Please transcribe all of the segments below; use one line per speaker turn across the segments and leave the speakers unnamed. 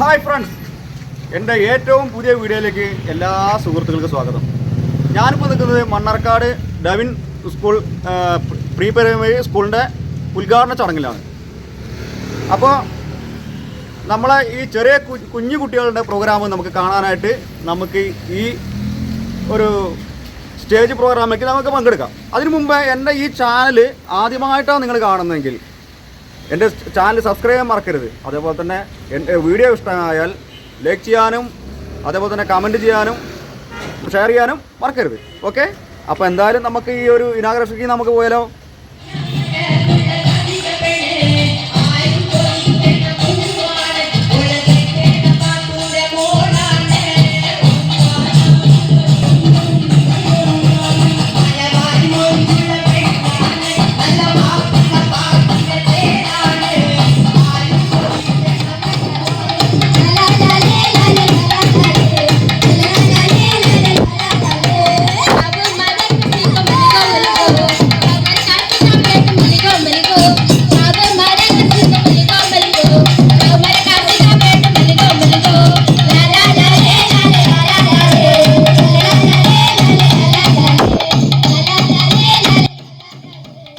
Hi friends, എൻ്റെ ഏറ്റവും പുതിയ വീഡിയോയിലേക്ക് എല്ലാ സുഹൃത്തുക്കൾക്കും സ്വാഗതം. ഞാനിപ്പോൾ നിൽക്കുന്നത് മണ്ണാർക്കാട് ഡവിൻ സ്കൂൾ പ്രീ പ്രൈമറി സ്കൂളിൻ്റെ ഉദ്ഘാടന ചടങ്ങിലാണ്. അപ്പോൾ നമ്മളെ ഈ ചെറിയ കുഞ്ഞു കുട്ടികളുടെ പ്രോഗ്രാം നമുക്ക് കാണാനായിട്ട് നമുക്ക് ഈ ഒരു സ്റ്റേജ് പ്രോഗ്രാമിലേക്ക് നമുക്ക് പങ്കെടുക്കാം. അതിനു മുമ്പ് എൻ്റെ ഈ ചാനൽ ആദ്യമായിട്ടാണ് നിങ്ങൾ കാണുന്നതെങ്കിൽ എൻ്റെ ചാനൽ സബ്സ്ക്രൈബ് ചെയ്യാൻ മറക്കരുത്. അതേപോലെ തന്നെ എൻ്റെ വീഡിയോ ഇഷ്ടമായാൽ ലൈക്ക് ചെയ്യാനും അതേപോലെ തന്നെ കമൻറ്റ് ചെയ്യാനും ഷെയർ ചെയ്യാനും മറക്കരുത്. ഓക്കെ, അപ്പോൾ എന്തായാലും നമുക്ക് ഈ ഒരു ഇനാഗ്രേഷനിലേക്ക് നമുക്ക് പോയാലോ.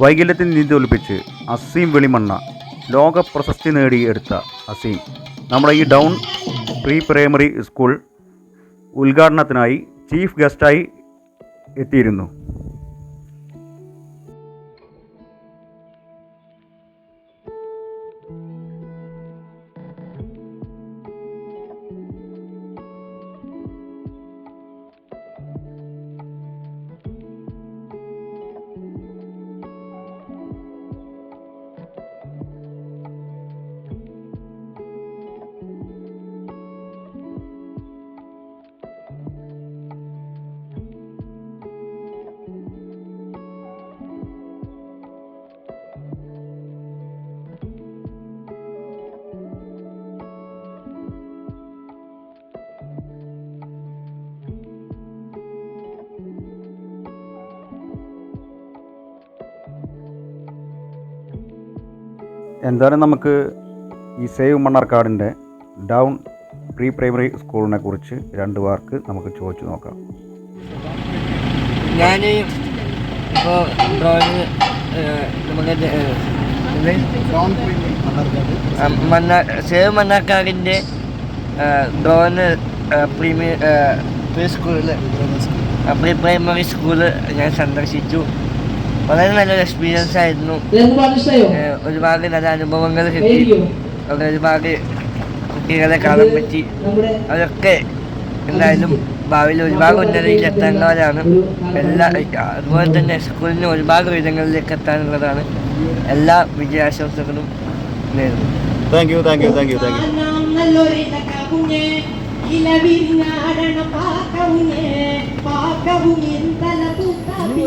വൈകല്യത്തിൽ നീന്തൊലിപ്പിച്ച് അസീം വെളിമണ്ണ ലോക പ്രശസ്തി നേടിയെടുത്ത അസീം നമ്മുടെ ഈ ഡൗൺ പ്രീ പ്രൈമറി സ്കൂൾ ഉദ്ഘാടനത്തിനായി ചീഫ് ഗസ്റ്റായി എത്തിയിരുന്നു. എന്തായാലും നമുക്ക് ഈ സേവ് മണ്ണാർക്കാടിൻ്റെ ഡൗൺ പ്രീ പ്രൈമറി സ്കൂളിനെ കുറിച്ച് രണ്ട് വാക്ക് നമുക്ക് ചോദിച്ചു നോക്കാം.
ഞാൻ ഇപ്പോൾ ഡ്രോയിങ് നമുക്ക് സേവ് മണ്ണാർക്കാടിൻ്റെ ഡ്രോയിങ് പ്രീ സ്കൂളിൽ പ്രീ പ്രൈമറി സ്കൂള് ഞാൻ സന്ദർശിച്ചു. വളരെ നല്ലൊരു എക്സ്പീരിയൻസ് ആയിരുന്നു. ഒരുപാട് നല്ല അനുഭവങ്ങൾ കിട്ടി. അവിടെ ഒരുപാട് കുട്ടികളെ കാണാൻ പറ്റി. അതൊക്കെ എന്തായാലും ഭാവിയിൽ ഒരുപാട് ഉന്നതിയിൽ എത്തേണ്ടവരാണ്. അതുപോലെ തന്നെ സ്കൂളിന് ഒരുപാട് വിധങ്ങളിലേക്ക് എത്താനുള്ളതാണ്. എല്ലാ വിജയാശംസകളും നേരുന്നു.
Thank you.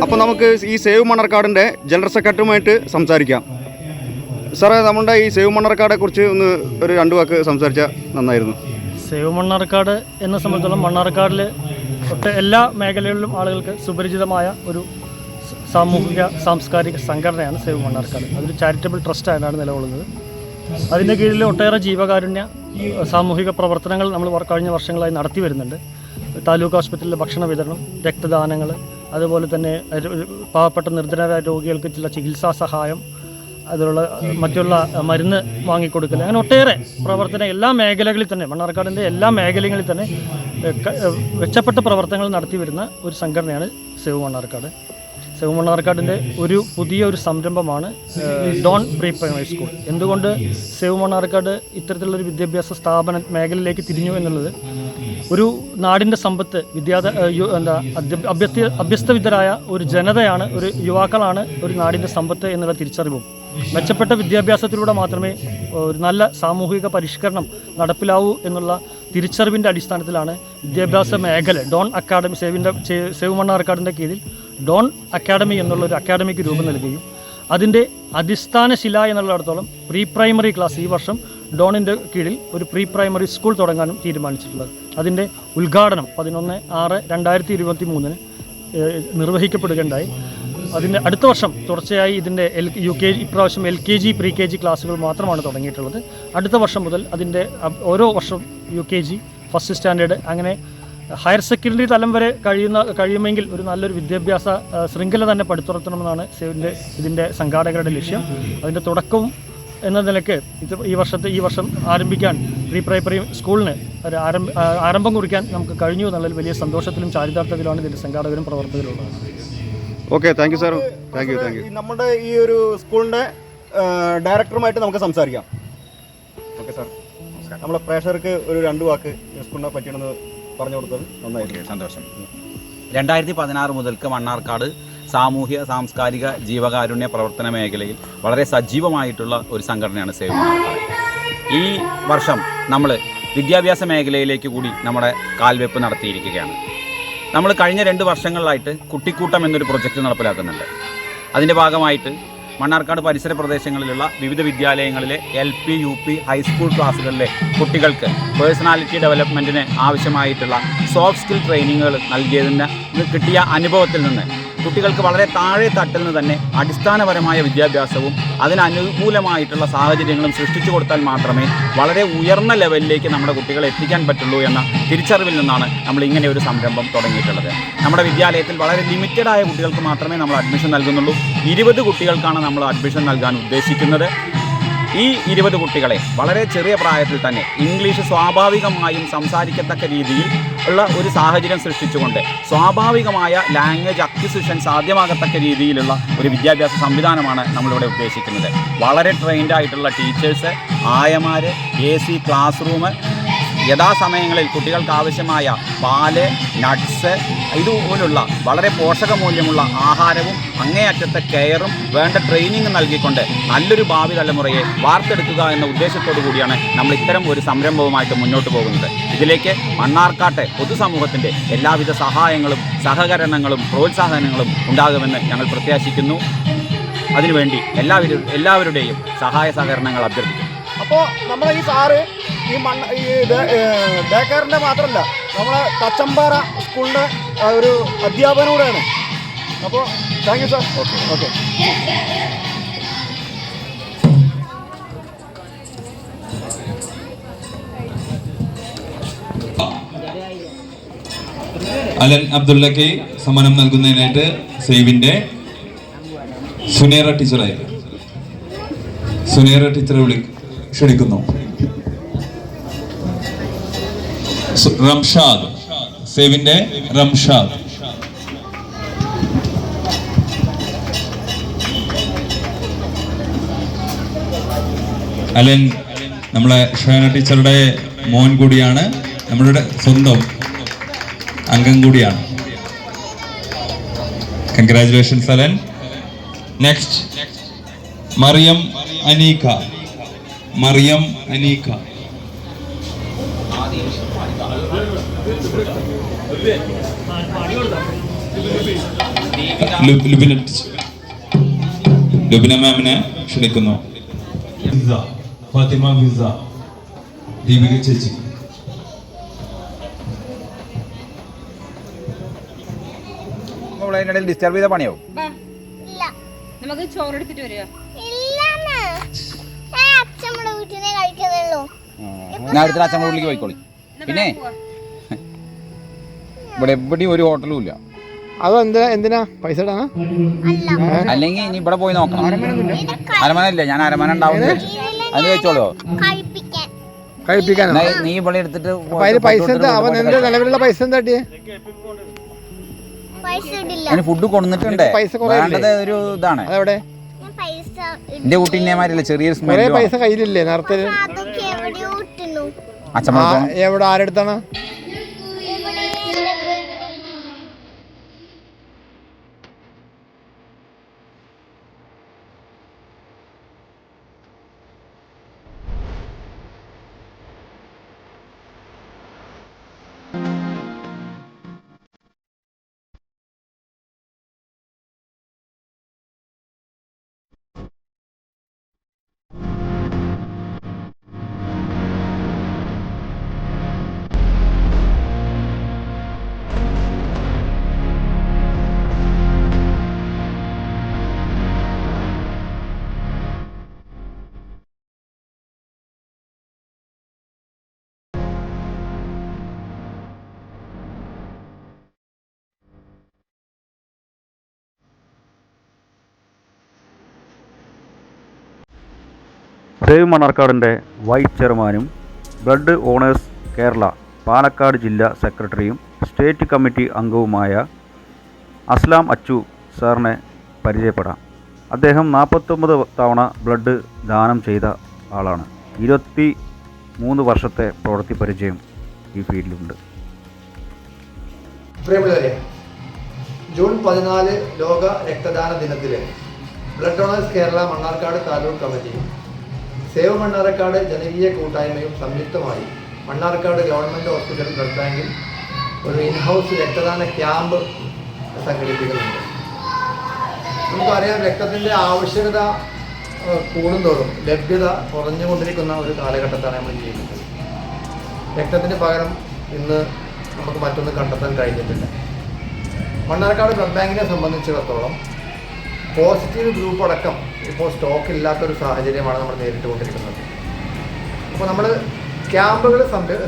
അപ്പോൾ നമുക്ക് ഈ സേവ് മണ്ണാർക്കാടിൻ്റെ ജനറൽ സെക്രട്ടറിയുമായിട്ട് സംസാരിക്കാം. സാറേ, നമ്മുടെ ഈ സേവ് മണ്ണാർക്കാടെ കുറിച്ച് ഒന്ന് ഒരു രണ്ട് വാക്ക് സംസാരിച്ചാൽ നന്നായിരുന്നു.
സേവ് മണ്ണാർക്കാട് എന്നെ സംബന്ധിച്ചിടത്തോളം മണ്ണാർക്കാടിൽ എല്ലാ മേഖലകളിലും ആളുകൾക്ക് സുപരിചിതമായ ഒരു സാമൂഹിക സാംസ്കാരിക സംഘടനയാണ് സേവ് മണ്ണാർക്കാട്. അതൊരു ചാരിറ്റബിൾ ട്രസ്റ്റായിട്ടാണ് നിലകൊള്ളുന്നത്. അതിൻ്റെ കീഴിൽ ഒട്ടേറെ ജീവകാരുണ്യ സാമൂഹിക പ്രവർത്തനങ്ങൾ നമ്മൾ കഴിഞ്ഞ വർഷങ്ങളായി നടത്തി വരുന്നുണ്ട്. താലൂക്ക് ആശുപത്രിയിലെ ഭക്ഷണ വിതരണം, രക്തദാനങ്ങൾ, അതുപോലെ തന്നെ പാവപ്പെട്ട നിർധനരായ രോഗികൾക്ക് ചില ചികിത്സാ സഹായം, അതിലുള്ള മറ്റുള്ള മരുന്ന് വാങ്ങിക്കൊടുക്കൽ, അങ്ങനെ ഒട്ടേറെ പ്രവർത്തനം എല്ലാ മേഖലകളിൽ തന്നെ മണ്ണാർക്കാടിൻ്റെ എല്ലാ മേഖലകളിൽ തന്നെ മെച്ചപ്പെട്ട പ്രവർത്തനങ്ങൾ നടത്തി വരുന്ന ഒരു സംഘടനയാണ് സേവ് മണ്ണാർക്കാട്. സേവ് മണ്ണാർക്കാടിൻ്റെ പുതിയൊരു സംരംഭമാണ് ഡോൺ പ്രീ പ്രൈമറി സ്കൂൾ. എന്തുകൊണ്ട് സേവ് മണ്ണാർക്കാട് ഇത്തരത്തിലുള്ളൊരു വിദ്യാഭ്യാസ സ്ഥാപന മേഖലയിലേക്ക് തിരിഞ്ഞു എന്നുള്ളത്, ഒരു നാടിൻ്റെ സമ്പത്ത് അഭ്യസ്തവിദ്യരായ ഒരു ജനതയാണ്, ഒരു യുവാക്കളാണ് ഒരു നാടിൻ്റെ സമ്പത്ത് എന്നുള്ള തിരിച്ചറിവും മെച്ചപ്പെട്ട വിദ്യാഭ്യാസത്തിലൂടെ മാത്രമേ ഒരു നല്ല സാമൂഹിക പരിഷ്കരണം നടപ്പിലാവൂ എന്നുള്ള തിരിച്ചറിവിൻ്റെ അടിസ്ഥാനത്തിലാണ് വിദ്യാഭ്യാസ മേഖല ഡോൺ അക്കാഡമി സേവ് മണ്ണാർക്കാടിൻ്റെ കീഴിൽ ഡോൺ അക്കാഡമി എന്നുള്ളൊരു അക്കാഡമിക്ക് രൂപം നൽകുകയും അതിൻ്റെ അടിസ്ഥാന ശില എന്നുള്ളിടത്തോളം പ്രീ പ്രൈമറി ക്ലാസ് ഈ വർഷം ഡോണിൻ്റെ കീഴിൽ ഒരു പ്രീ പ്രൈമറി സ്കൂൾ തുടങ്ങാനും തീരുമാനിച്ചിട്ടുള്ളത്. അതിൻ്റെ ഉദ്ഘാടനം 11/6/2023 നിർവഹിക്കപ്പെടുകയുണ്ടായി. അതിൻ്റെ അടുത്ത വർഷം തുടർച്ചയായി ഇതിൻ്റെ ഇപ്രാവശ്യം LKG pre-KG ക്ലാസ്സുകൾ മാത്രമാണ് തുടങ്ങിയിട്ടുള്ളത്. അടുത്ത വർഷം മുതൽ അതിൻ്റെ ഓരോ വർഷം UKG, ഫസ്റ്റ് സ്റ്റാൻഡേർഡ്, അങ്ങനെ ഹയർ സെക്കൻഡറി തലം വരെ കഴിയുമെങ്കിൽ ഒരു നല്ലൊരു വിദ്യാഭ്യാസ ശൃംഖല തന്നെ പടുത്തുയർത്തണമെന്നാണ് ഇതിൻ്റെ സംഘാടകരുടെ ലക്ഷ്യം. അതിൻ്റെ തുടക്കവും എന്ന നിലയ്ക്ക് ഈ വർഷം ആരംഭിക്കാൻ പ്രീ സ്കൂളിന് ഒരു ആരംഭം കുറിക്കാൻ നമുക്ക് കഴിഞ്ഞു എന്നുള്ളൊരു വലിയ സന്തോഷത്തിലും ചാരിതാർത്ഥ്യത്തിലാണ് ഇതിൻ്റെ സംഘാടകരും പ്രവർത്തകരും ഉള്ളത്.
Okay, thank you sir. Thank you. നമ്മുടെ ഈ ഒരു സ്കൂളിൻ്റെ ഡയറക്ടറുമായിട്ട് നമുക്ക് സംസാരിക്കാം. ഓക്കെ സാർ, നമ്മളെ പ്രേക്ഷകർക്ക് ഒരു 2 വാക്ക് സ്കൂളിനെ പറ്റിയാണെന്ന് പറഞ്ഞു കൊടുത്തത് നന്നായിരിക്കും.
സന്തോഷം. 2016 മുതൽക്ക് മണ്ണാർക്കാട് സാമൂഹ്യ സാംസ്കാരിക ജീവകാരുണ്യ പ്രവർത്തന മേഖലയിൽ വളരെ സജീവമായിട്ടുള്ള ഒരു സംഘടനയാണ് സേവ് മണ്ണാർക്കാട്. ഈ വർഷം നമ്മൾ വിദ്യാഭ്യാസ മേഖലയിലേക്ക് കൂടി നമ്മുടെ കാൽവെപ്പ് നടത്തിയിരിക്കുകയാണ്. നമ്മൾ കഴിഞ്ഞ 2 വർഷങ്ങളിലായിട്ട് കുട്ടിക്കൂട്ടം എന്നൊരു പ്രൊജക്റ്റ് നടപ്പിലാക്കുന്നുണ്ട്. അതിൻ്റെ ഭാഗമായിട്ട് മണ്ണാർക്കാട് പരിസര പ്രദേശങ്ങളിലുള്ള വിവിധ വിദ്യാലയങ്ങളിലെ LP, UP, ഹൈസ്കൂൾ ക്ലാസ്സുകളിലെ കുട്ടികൾക്ക് പേഴ്സണാലിറ്റി ഡെവലപ്മെൻറ്റിന് ആവശ്യമായിട്ടുള്ള സോഫ്റ്റ് സ്കിൽ ട്രെയിനിങ്ങുകൾ നൽകിയതിന് കിട്ടിയ അനുഭവത്തിൽ നിന്ന് കുട്ടികൾക്ക് വളരെ താഴെ തട്ടിൽ നിന്ന് തന്നെ അടിസ്ഥാനപരമായ വിദ്യാഭ്യാസവും അതിനനുകൂലമായിട്ടുള്ള സാഹചര്യങ്ങളും സൃഷ്ടിച്ചു കൊടുത്താൽ മാത്രമേ വളരെ ഉയർന്ന ലെവലിലേക്ക് നമ്മുടെ കുട്ടികളെ എത്തിക്കാൻ പറ്റുള്ളൂ എന്ന തിരിച്ചറിവിൽ നിന്നാണ് നമ്മൾ ഇങ്ങനെ ഒരു സംരംഭം തുടങ്ങിയിട്ടുള്ളത്. നമ്മുടെ വിദ്യാലയത്തിൽ വളരെ ലിമിറ്റഡായ കുട്ടികൾക്ക് മാത്രമേ നമ്മൾ അഡ്മിഷൻ നൽകുന്നുള്ളൂ. 20 കുട്ടികൾക്കാണ് നമ്മൾ അഡ്മിഷൻ നൽകാൻ ഉദ്ദേശിക്കുന്നത്. ഈ 20 കുട്ടികളെ വളരെ ചെറിയ പ്രായത്തിൽ തന്നെ ഇംഗ്ലീഷ് സ്വാഭാവികമായും സംസാരിക്കത്തക്ക രീതിയിൽ ഉള്ള ഒരു സാഹചര്യം സൃഷ്ടിച്ചുകൊണ്ട് സ്വാഭാവികമായ ലാംഗ്വേജ് അക്വിസിഷൻ സാധ്യമാകത്തക്ക രീതിയിലുള്ള ഒരു വിദ്യാഭ്യാസ സംവിധാനമാണ് നമ്മളിവിടെ ഉദ്ദേശിക്കുന്നത്. വളരെ ട്രെയിൻഡ് ആയിട്ടുള്ള ടീച്ചേഴ്സ്, ആയമാർ, AC ക്ലാസ് റൂം, യഥാസമയങ്ങളിൽ കുട്ടികൾക്ക് ആവശ്യമായ പാല്, നട്ട്സ്, ഇതുപോലുള്ള വളരെ പോഷകമൂല്യമുള്ള ആഹാരവും അങ്ങേയറ്റത്തെ കെയറും വേണ്ട ട്രെയിനിങ് നൽകിക്കൊണ്ട് നല്ലൊരു ഭാവി തലമുറയെ വാർത്തെടുക്കുക എന്ന ഉദ്ദേശത്തോടു കൂടിയാണ് നമ്മൾ ഇത്തരം ഒരു സംരംഭവുമായിട്ട് മുന്നോട്ട് പോകുന്നത്. ഇതിലേക്ക് മണ്ണാർക്കാട്ടെ പൊതുസമൂഹത്തിൻ്റെ എല്ലാവിധ സഹായങ്ങളും സഹകരണങ്ങളും പ്രോത്സാഹനങ്ങളും ഉണ്ടാകുമെന്ന് ഞങ്ങൾ പ്രത്യാശിക്കുന്നു. അതിനുവേണ്ടി എല്ലാവരുടെയും സഹായ സഹകരണങ്ങൾ അഭ്യർത്ഥിക്കുന്നു.
അപ്പോൾ നമ്മുടെ ഈ സാറ് ഈ ഡേ കെയറിൻ്റെ മാത്രമല്ല, നമ്മളെ തച്ചമ്പാറ സ്കൂളിൻ്റെ ഒരു അധ്യാപകൻ കൂടെയാണ്. അപ്പോൾ thank you sir. Okay.
Alan അബ്ദുള്ളക്ക് സമ്മാനം നൽകുന്നതിനായിട്ട് സേവിൻ്റെ സുനേറ ടീച്ചറെ ക്ഷണിക്കുന്നു. റംഷാദ്, സേവിൻ്റെ റംഷാദ്. അലൻ നമ്മളെ ഷേന ടീച്ചറുടെ മോൻ കൂടിയാണ്, നമ്മളുടെ സ്വന്തം അംഗം കൂടിയാണ്. Congratulations Alan. Next Mariyam Aneeka. Lubina മാമിനെ ക്ഷണിക്കുന്നു. ഫാത്തിമ ഫിസ, ദീപിക ചേച്ചി.
അതിനിടയിൽ ഡിസ്റ്റർബ് ചെയ്ത പണിയാവും.
നമുക്ക് ചോറെടുത്തിട്ട് വരിക.
ഞാൻ അടുത്ത അച്ഛൻ്റെ വീട്ടിലേക്ക് പോയിക്കോളി. പിന്നെ ഇവിടെ എവിടെയും ഒരു ഹോട്ടലും ഇല്ല.
അത് എന്തിനാ പൈസ ഇടാ?
അല്ലെങ്കിൽ ഇനി ഇവിടെ പോയി നോക്കണം. അരമന ഇല്ല, ഞാൻ അരമന ഉണ്ടാവും. അത് വെച്ചോളൂ,
കഴിപ്പിക്കാനോ?
നീ ഇവിടെ എടുത്തിട്ട്
പൈസ എന്താ? അവൻ എന്താ നിലവിലുള്ള പൈസ എന്താ?
അതിന് ഫുഡ് കൊണ്ടുവന്നിട്ടുണ്ട്. വേണ്ടത് ഒരു ഇതാണ്.
അതെവിടെ?
എന്റെ കുട്ടീന്റെമാരില്ല, ചെറിയൊരു സ്മെൽ.
പൈസ കയ്യിലില്ലേ നേരത്തെ?
അച്ഛൻ
എവിടെ? ആരെടുത്താണ്?
സേവ് മണ്ണാർക്കാടിൻ്റെ വൈസ് ചെയർമാനും ബ്ലഡ് ഓണേഴ്സ് കേരള പാലക്കാട് ജില്ലാ സെക്രട്ടറിയും സ്റ്റേറ്റ് കമ്മിറ്റി അംഗവുമായ അസ്ലാം അച്ചു സാറിനെ പരിചയപ്പെടാം. അദ്ദേഹം 49 തവണ ബ്ലഡ് ദാനം ചെയ്ത ആളാണ്. 23 വർഷത്തെ പ്രവൃത്തി പരിചയം ഈ ഫീൽഡിലുണ്ട്.
പ്രിയമുള്ളവരെ, ജൂൺ 14 ലോക രക്തദാന ദിനത്തിൽ ബ്ലഡ് ഡോണേഴ്സ് കേരള മണ്ണാർക്കാട് താലൂക്ക് കമ്മിറ്റിയും സേവ് മണ്ണാർക്കാട് ജനകീയ കൂട്ടായ്മയും സംയുക്തമായി മണ്ണാർക്കാട് ഗവൺമെൻറ് ഹോസ്പിറ്റൽ ബ്ലഡ് ബാങ്കിൽ ഒരു ഇൻഹൗസ് രക്തദാന ക്യാമ്പ് സംഘടിപ്പിക്കുന്നുണ്ട്. നമുക്കറിയാം, രക്തത്തിൻ്റെ ആവശ്യകത കൂടുന്തോറും ലഭ്യത കുറഞ്ഞുകൊണ്ടിരിക്കുന്ന ഒരു കാലഘട്ടത്താണ് നമ്മൾ ജീവിക്കുന്നത്. രക്തത്തിന് പകരം ഇന്ന് നമുക്ക് മറ്റൊന്ന് കണ്ടെത്താൻ കഴിഞ്ഞിട്ടില്ല. മണ്ണാർക്കാട് ബ്ലഡ് ബാങ്കിനെ സംബന്ധിച്ചിടത്തോളം പോസിറ്റീവ് ഗ്രൂപ്പ് അടക്കം ഇപ്പോൾ സ്റ്റോക്ക് ഇല്ലാത്തൊരു സാഹചര്യമാണ് നമ്മൾ നേരിട്ടുകൊണ്ടിരിക്കുന്നത്. അപ്പോൾ നമ്മൾ ക്യാമ്പുകൾ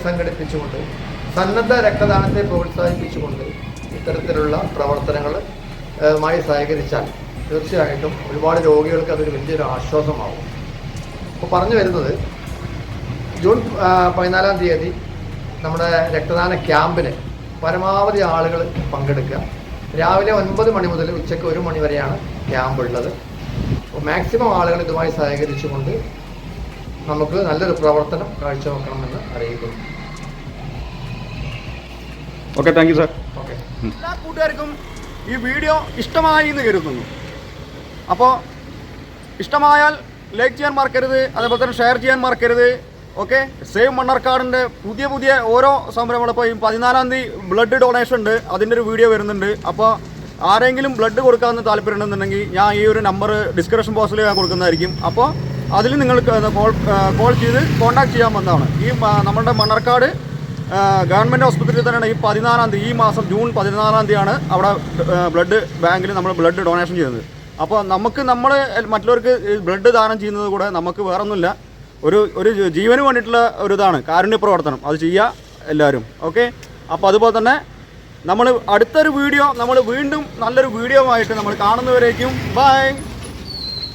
സംഘടിപ്പിച്ചുകൊണ്ട് സന്നദ്ധ രക്തദാനത്തെ പ്രോത്സാഹിപ്പിച്ചുകൊണ്ട് ഇത്തരത്തിലുള്ള പ്രവർത്തനങ്ങളുമായി സഹകരിച്ചാൽ തീർച്ചയായിട്ടും ഒരുപാട് രോഗികൾക്ക് അതൊരു വലിയൊരു ആശ്വാസമാവും. അപ്പോൾ പറഞ്ഞു വരുന്നത്, ജൂൺ 14 തീയതി നമ്മുടെ രക്തദാന ക്യാമ്പിന് പരമാവധി ആളുകൾ പങ്കെടുക്കുക. രാവിലെ 9 മണി മുതൽ ഉച്ചയ്ക്ക് 1 മണി വരെയാണ് ക്യാമ്പ് ഉള്ളത്. അപ്പോൾ മാക്സിമം ആളുകൾ ഇതുമായി സഹകരിച്ചുകൊണ്ട് നമുക്ക് നല്ലൊരു പ്രവർത്തനം കാഴ്ചവെക്കണമെന്ന് അറിയിക്കുന്നു.
Okay, thank you sir.
Okay.
എല്ലാ കൂട്ടുകാർക്കും ഈ വീഡിയോ ഇഷ്ടമായി എന്ന് കരുതുന്നു. അപ്പോൾ ഇഷ്ടമായാൽ ലൈക്ക് ചെയ്യാൻ മറക്കരുത്, അതേപോലെ തന്നെ ഷെയർ ചെയ്യാൻ മറക്കരുത്. ഓക്കെ, സേവ് മണ്ണാർക്കാടിൻ്റെ പുതിയ ഓരോ സംരംഭങ്ങൾ, ഇപ്പോൾ ഈ 14 തീയതി ബ്ലഡ് ഡൊണേഷൻ ഉണ്ട്, അതിൻ്റെ ഒരു വീഡിയോ വരുന്നുണ്ട്. അപ്പോൾ ആരെങ്കിലും ബ്ലഡ് കൊടുക്കാമെന്ന് താല്പര്യമുണ്ടെന്നുണ്ടെങ്കിൽ ഞാൻ ഈ ഒരു നമ്പർ ഡിസ്ക്രിപ്ഷൻ ബോക്സിൽ ഞാൻ കൊടുക്കുന്നതായിരിക്കും. അപ്പോൾ അതിൽ നിങ്ങൾക്ക് കോൾ ചെയ്ത് കോൺടാക്ട് ചെയ്യാവുന്നതാണ്. ഈ നമ്മുടെ മണ്ണാർക്കാട് ഗവൺമെൻറ് ഹോസ്പിറ്റലിൽ തന്നെയാണ് ഈ 14 തീയതി, ഈ മാസം ജൂൺ 14 തീയതിയാണ് അവിടെ ബ്ലഡ് ബാങ്കിൽ നമ്മൾ ബ്ലഡ് ഡൊണേഷൻ ചെയ്യുന്നത്. അപ്പോൾ നമ്മൾ മറ്റുള്ളവർക്ക് ബ്ലഡ് ദാനം ചെയ്യുന്നത് കൂടെ നമുക്ക് വേറൊന്നുമില്ല, ഒരു ജീവന് വേണ്ടിയിട്ടുള്ള ഒരു ഇതാണ് കാരുണ്യ പ്രവർത്തനം. അത് ചെയ്യുക എല്ലാവരും. ഓക്കെ, അപ്പോൾ അതുപോലെ തന്നെ നമ്മൾ അടുത്തൊരു വീഡിയോ, നമ്മൾ വീണ്ടും നല്ലൊരു വീഡിയോ ആയിട്ട് നമ്മൾ കാണുന്നവരേക്കും ബൈ.